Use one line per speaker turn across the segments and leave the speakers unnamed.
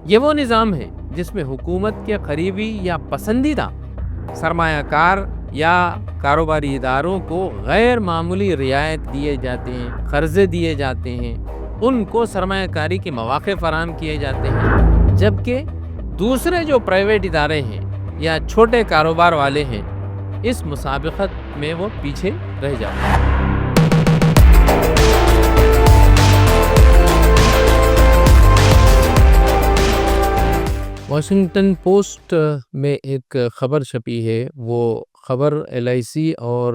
یہ وہ نظام ہے جس میں حکومت کے قریبی یا پسندیدہ سرمایہ کار یا کاروباری اداروں کو غیر معمولی رعایت دیے جاتے ہیں، قرضے دیے جاتے ہیں، ان کو سرمایہ کاری کے مواقع فراہم کیے جاتے ہیں، جبکہ دوسرے جو پرائیویٹ ادارے ہیں یا چھوٹے کاروبار والے ہیں، اس مسابقت میں وہ پیچھے رہ جاتے ہیں۔ واشنگٹن پوسٹ میں ایک خبر چھپی ہے، وہ خبر LIC اور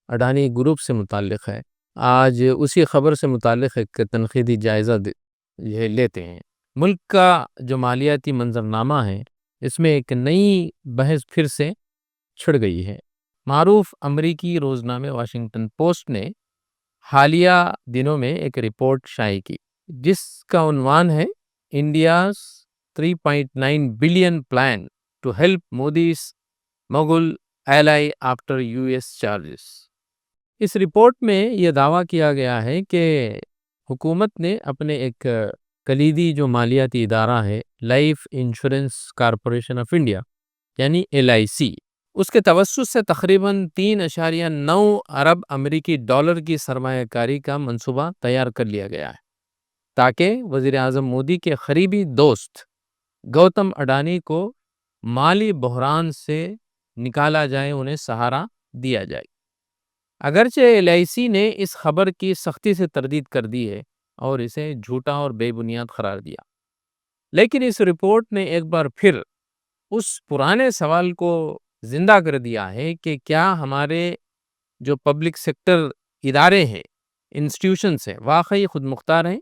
اڈانی گروپ سے متعلق ہے۔ آج اسی خبر سے متعلق ایک تنقیدی جائزہ یہ لیتے ہیں۔ ملک کا جو مالیاتی منظرنامہ ہے، اس میں ایک نئی بحث پھر سے چھڑ گئی ہے۔ معروف امریکی روزنامے واشنگٹن پوسٹ نے حالیہ دنوں میں ایک رپورٹ شائع کی جس کا عنوان ہے India's 3.9 billion plan to help Modi's mogul ally after US charges. اس رپورٹ میں یہ دعویٰ کیا گیا ہے کہ حکومت نے اپنے ایک کلیدی جو مالیاتی ادارہ ہے، life insurance corporation of India یعنی LIC، اس کے توسط سے تقریباً 3.9 ارب امریکی ڈالر کی سرمایہ کاری کا منصوبہ تیار کر لیا گیا ہے تاکہ وزیر اعظم مودی کے قریبی دوست گوتم اڈانی کو مالی بحران سے نکالا جائے، انہیں سہارا دیا جائے۔ اگرچہ LIC نے اس خبر کی سختی سے تردید کر دی ہے اور اسے جھوٹا اور بے بنیاد قرار دیا، لیکن اس رپورٹ نے ایک بار پھر اس پرانے سوال کو زندہ کر دیا ہے کہ کیا ہمارے جو پبلک سیکٹر ادارے ہیں، انسٹیٹیوشنز ہیں، واقعی خود مختار ہیں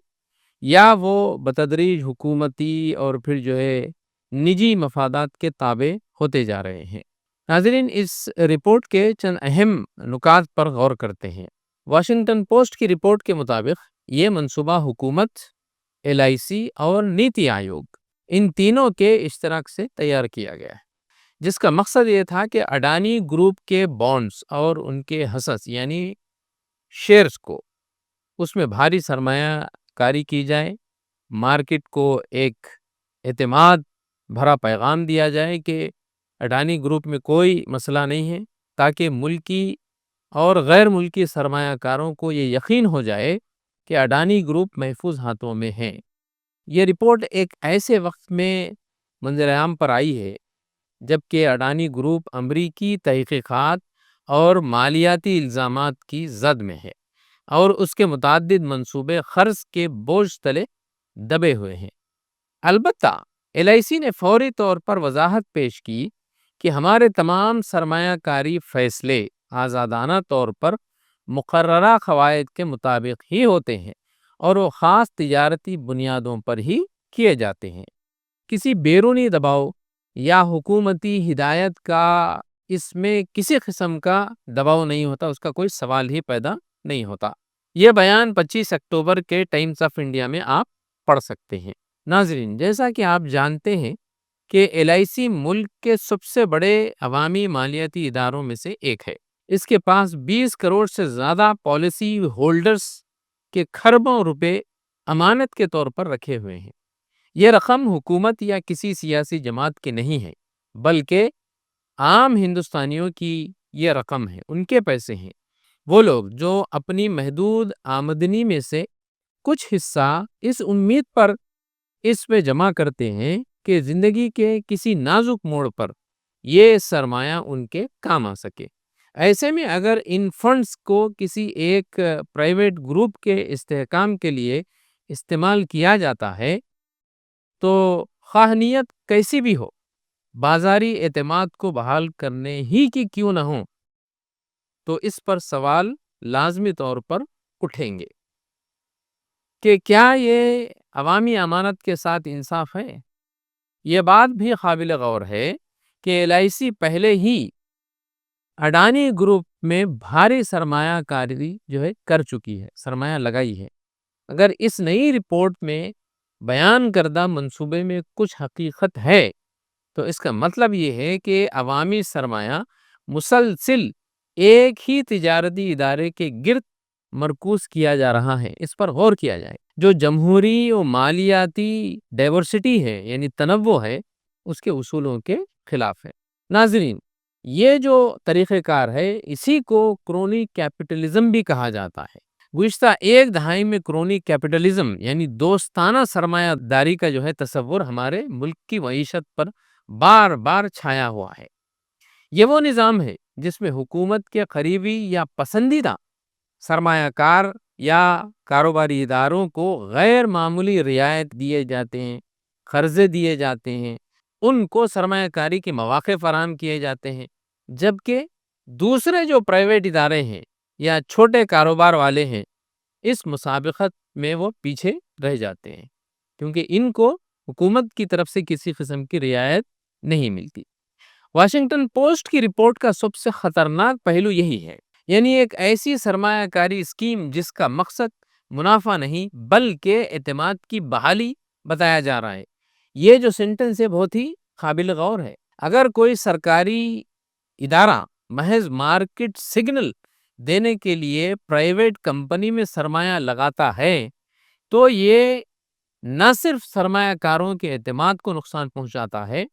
یا وہ بتدریج حکومتی اور پھر جو ہے نجی مفادات کے تابع ہوتے جا رہے ہیں۔ ناظرین، اس رپورٹ کے چند اہم نکات پر غور کرتے ہیں۔ واشنگٹن پوسٹ کی رپورٹ کے مطابق یہ منصوبہ حکومت، LIC اور نیتی آیوگ ان تینوں کے اشتراک سے تیار کیا گیا ہے، جس کا مقصد یہ تھا کہ اڈانی گروپ کے بانڈز اور ان کے حصص یعنی شیئرز کو اس میں بھاری سرمایہ کاری کی جائے، مارکیٹ کو ایک اعتماد بھرا پیغام دیا جائے کہ اڈانی گروپ میں کوئی مسئلہ نہیں ہے، تاکہ ملکی اور غیر ملکی سرمایہ کاروں کو یہ یقین ہو جائے کہ اڈانی گروپ محفوظ ہاتھوں میں ہے۔ یہ رپورٹ ایک ایسے وقت میں منظر عام پر آئی ہے جبکہ اڈانی گروپ امریکی تحقیقات اور مالیاتی الزامات کی زد میں ہے اور اس کے متعدد منصوبے قرض کے بوجھ تلے دبے ہوئے ہیں۔ البتہ LIC نے فوری طور پر وضاحت پیش کی کہ ہمارے تمام سرمایہ کاری فیصلے آزادانہ طور پر مقررہ قواعد کے مطابق ہی ہوتے ہیں اور وہ خاص تجارتی بنیادوں پر ہی کیے جاتے ہیں۔ کسی بیرونی دباؤ یا حکومتی ہدایت کا اس میں کسی قسم کا دباؤ نہیں ہوتا، اس کا کوئی سوال ہی پیدا نہیں ہوتا۔ یہ بیان 25 اکتوبر کے ٹائمز آف انڈیا میں آپ پڑھ سکتے ہیں۔ ناظرین، جیسا کہ آپ جانتے ہیں کہ LIC ملک کے سب سے بڑے عوامی مالیاتی اداروں میں سے ایک ہے۔ اس کے پاس 20 کروڑ سے زیادہ پالیسی ہولڈرز کے کھربوں روپے امانت کے طور پر رکھے ہوئے ہیں۔ یہ رقم حکومت یا کسی سیاسی جماعت کی نہیں ہے، بلکہ عام ہندوستانیوں کی یہ رقم ہے، ان کے پیسے ہیں۔ وہ لوگ جو اپنی محدود آمدنی میں سے کچھ حصہ اس امید پر اس میں جمع کرتے ہیں کہ زندگی کے کسی نازک موڑ پر یہ سرمایہ ان کے کام آ سکے۔ ایسے میں اگر ان فنڈز کو کسی ایک پرائیویٹ گروپ کے استحکام کے لیے استعمال کیا جاتا ہے تو خواہ نیت کیسی بھی ہو، بازاری اعتماد کو بحال کرنے ہی کی کیوں نہ ہو، تو اس پر سوال لازمی طور پر اٹھیں گے کہ کیا یہ عوامی امانت کے ساتھ انصاف ہے؟ یہ بات بھی قابل غور ہے کہ LIC پہلے ہی اڈانی گروپ میں بھاری سرمایہ کاری جو ہے کر چکی ہے، سرمایہ لگائی ہے۔ اگر اس نئی رپورٹ میں بیان کردہ منصوبے میں کچھ حقیقت ہے تو اس کا مطلب یہ ہے کہ عوامی سرمایہ مسلسل ایک ہی تجارتی ادارے کے گرد مرکوز کیا جا رہا ہے۔ اس پر غور کیا جائے۔ جو جمہوری و مالیاتی ڈائیورسٹی ہے یعنی تنوع ہے اس کے اصولوں کے خلاف ہے۔ ناظرین، یہ جو طریقہ کار ہے اسی کو کرونی کیپٹلزم بھی کہا جاتا ہے۔ گزشتہ ایک دہائی میں کرونی کیپٹلزم یعنی دوستانہ سرمایہ داری کا جو ہے تصور ہمارے ملک کی معیشت پر بار بار چھایا ہوا ہے۔ یہ وہ نظام ہے جس میں حکومت کے قریبی یا پسندیدہ سرمایہ کار یا کاروباری اداروں کو غیر معمولی رعایت دیے جاتے ہیں، قرضے دیے جاتے ہیں، ان کو سرمایہ کاری کے مواقع فراہم کیے جاتے ہیں، جبکہ دوسرے جو پرائیویٹ ادارے ہیں یا چھوٹے کاروبار والے ہیں اس مسابقت میں وہ پیچھے رہ جاتے ہیں، کیونکہ ان کو حکومت کی طرف سے کسی قسم کی رعایت نہیں ملتی۔ واشنگٹن پوسٹ کی رپورٹ کا سب سے خطرناک پہلو یہی ہے، یعنی ایک ایسی سرمایہ کاری اسکیم جس کا مقصد منافع نہیں بلکہ اعتماد کی بحالی بتایا جا رہا ہے۔ یہ جو سینٹنس ہے بہت ہی قابل غور ہے۔ اگر کوئی سرکاری ادارہ محض مارکیٹ سگنل دینے کے لیے پرائیویٹ کمپنی میں سرمایہ لگاتا ہے تو یہ نہ صرف سرمایہ کاروں کے اعتماد کو نقصان پہنچاتا ہے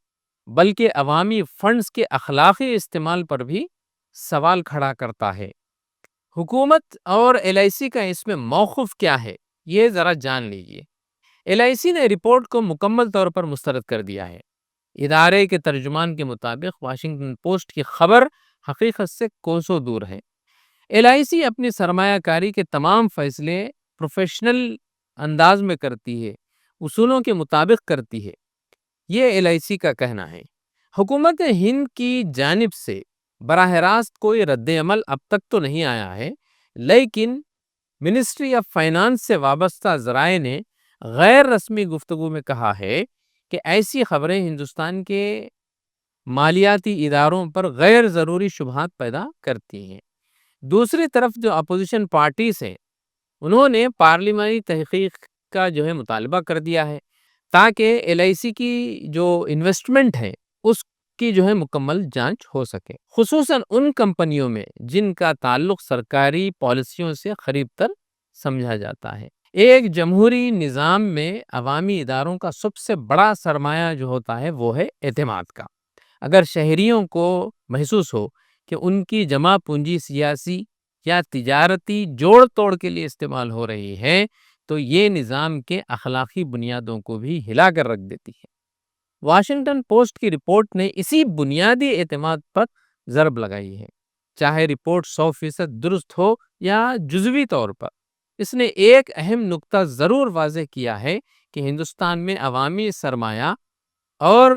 بلکہ عوامی فنڈز کے اخلاقی استعمال پر بھی سوال کھڑا کرتا ہے۔ حکومت اور ایل آئی سی کا اس میں موقف کیا ہے یہ ذرا جان لیجئے۔ ایل آئی سی نے رپورٹ کو مکمل طور پر مسترد کر دیا ہے۔ ادارے کے ترجمان کے مطابق واشنگٹن پوسٹ کی خبر حقیقت سے کوسوں دور ہے۔ ایل آئی سی اپنی سرمایہ کاری کے تمام فیصلے پروفیشنل انداز میں کرتی ہے، اصولوں کے مطابق کرتی ہے، یہ ایل آئی سی کا کہنا ہے۔ حکومت ہند کی جانب سے براہ راست کوئی رد عمل اب تک تو نہیں آیا ہے، لیکن منسٹری آف فائنانس سے وابستہ ذرائع نے غیر رسمی گفتگو میں کہا ہے کہ ایسی خبریں ہندوستان کے مالیاتی اداروں پر غیر ضروری شبہات پیدا کرتی ہیں۔ دوسری طرف جو اپوزیشن پارٹیز ہیں انہوں نے پارلیمانی تحقیق کا جو ہے مطالبہ کر دیا ہے تاکہ ایل آئی سی کی جو انویسٹمنٹ ہے اس کی جو ہے مکمل جانچ ہو سکے، خصوصاً ان کمپنیوں میں جن کا تعلق سرکاری پالیسیوں سے قریب تر سمجھا جاتا ہے۔ ایک جمہوری نظام میں عوامی اداروں کا سب سے بڑا سرمایہ جو ہوتا ہے وہ ہے اعتماد کا۔ اگر شہریوں کو محسوس ہو کہ ان کی جمع پونجی سیاسی یا تجارتی جوڑ توڑ کے لیے استعمال ہو رہی ہے تو یہ نظام کے اخلاقی بنیادوں کو بھی ہلا کر رکھ دیتی ہے۔ واشنگٹن پوسٹ کی رپورٹ نے اسی بنیادی اعتماد پر ضرب لگائی ہے، چاہے رپورٹ 100% درست ہو یا جزوی طور پر۔ اس نے ایک اہم نقطہ ضرور واضح کیا ہے کہ ہندوستان میں عوامی سرمایہ اور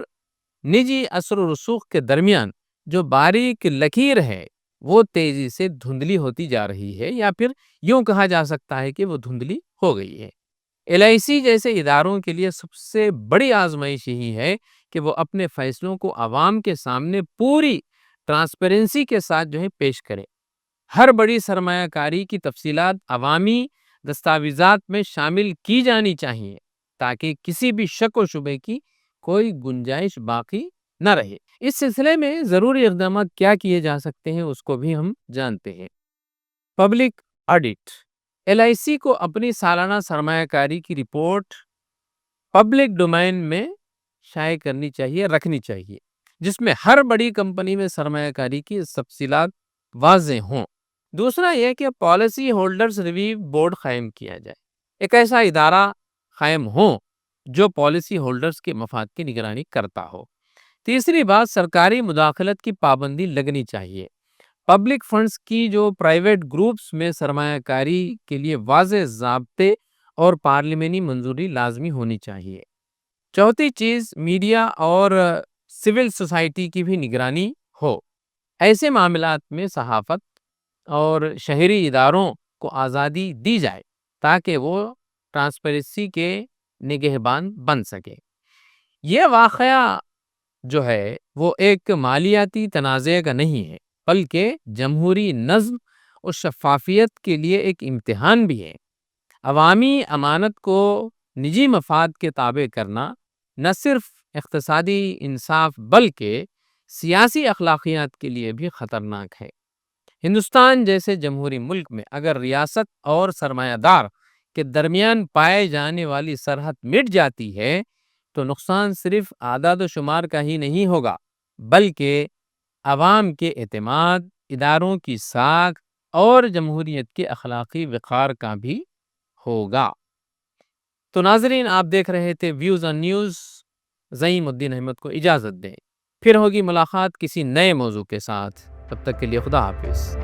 نجی اثر و رسوخ کے درمیان جو باریک لکیر ہے وہ تیزی سے دھندلی ہوتی جا رہی ہے، یا پھر یوں کہا جا سکتا ہے کہ وہ دھندلی ہو گئی ہے۔ ایل آئی سی جیسے اداروں کے لیے سب سے بڑی آزمائش یہی ہے کہ وہ اپنے فیصلوں کو عوام کے سامنے پوری ٹرانسپیرنسی کے ساتھ جو ہے پیش کرے۔ ہر بڑی سرمایہ کاری کی تفصیلات عوامی دستاویزات میں شامل کی جانی چاہیے تاکہ کسی بھی شک و شبے کی کوئی گنجائش باقی نہ رہے۔ اس سلسلے میں ضروری اقدامات کیا کیے جا سکتے ہیں اس کو بھی ہم جانتے ہیں۔ Public audit. ایل آئی سی کو اپنی سالانہ سرمایہ کاری کی رپورٹ پبلک ڈومین میں شائع کرنی چاہیے، رکھنی چاہیے، جس میں ہر بڑی کمپنی میں سرمایہ کاری کی تفصیلات واضح ہوں۔ دوسرا یہ کہ پالیسی ہولڈرز ریویو بورڈ قائم کیا جائے، ایک ایسا ادارہ قائم ہو جو پالیسی ہولڈرز کے مفاد کی نگرانی کرتا ہو۔ تیسری بات، سرکاری مداخلت کی پابندی لگنی چاہیے۔ پبلک فنڈز کی جو پرائیویٹ گروپس میں سرمایہ کاری کے لیے واضح ضابطے اور پارلیمانی منظوری لازمی ہونی چاہیے۔ چوتھی چیز، میڈیا اور سول سوسائٹی کی بھی نگرانی ہو۔ ایسے معاملات میں صحافت اور شہری اداروں کو آزادی دی جائے تاکہ وہ ٹرانسپیرنسی کے نگہبان بن سکے۔ یہ واقعہ جو ہے وہ ایک مالیاتی تنازع کا نہیں ہے بلکہ جمہوری نظم اور شفافیت کے لیے ایک امتحان بھی ہے۔ عوامی امانت کو نجی مفاد کے تابع کرنا نہ صرف اقتصادی انصاف بلکہ سیاسی اخلاقیات کے لیے بھی خطرناک ہے۔ ہندوستان جیسے جمہوری ملک میں اگر ریاست اور سرمایہ دار کے درمیان پائے جانے والی سرحد مٹ جاتی ہے تو نقصان صرف اعداد و شمار کا ہی نہیں ہوگا، بلکہ عوام کے اعتماد، اداروں کی ساکھ اور جمہوریت کے اخلاقی وقار کا بھی ہوگا۔ تو ناظرین، آپ دیکھ رہے تھے ویوز آن نیوز۔ زعیم الدین احمد کو اجازت دیں، پھر ہوگی ملاقات کسی نئے موضوع کے ساتھ۔ تب تک کے لیے خدا حافظ۔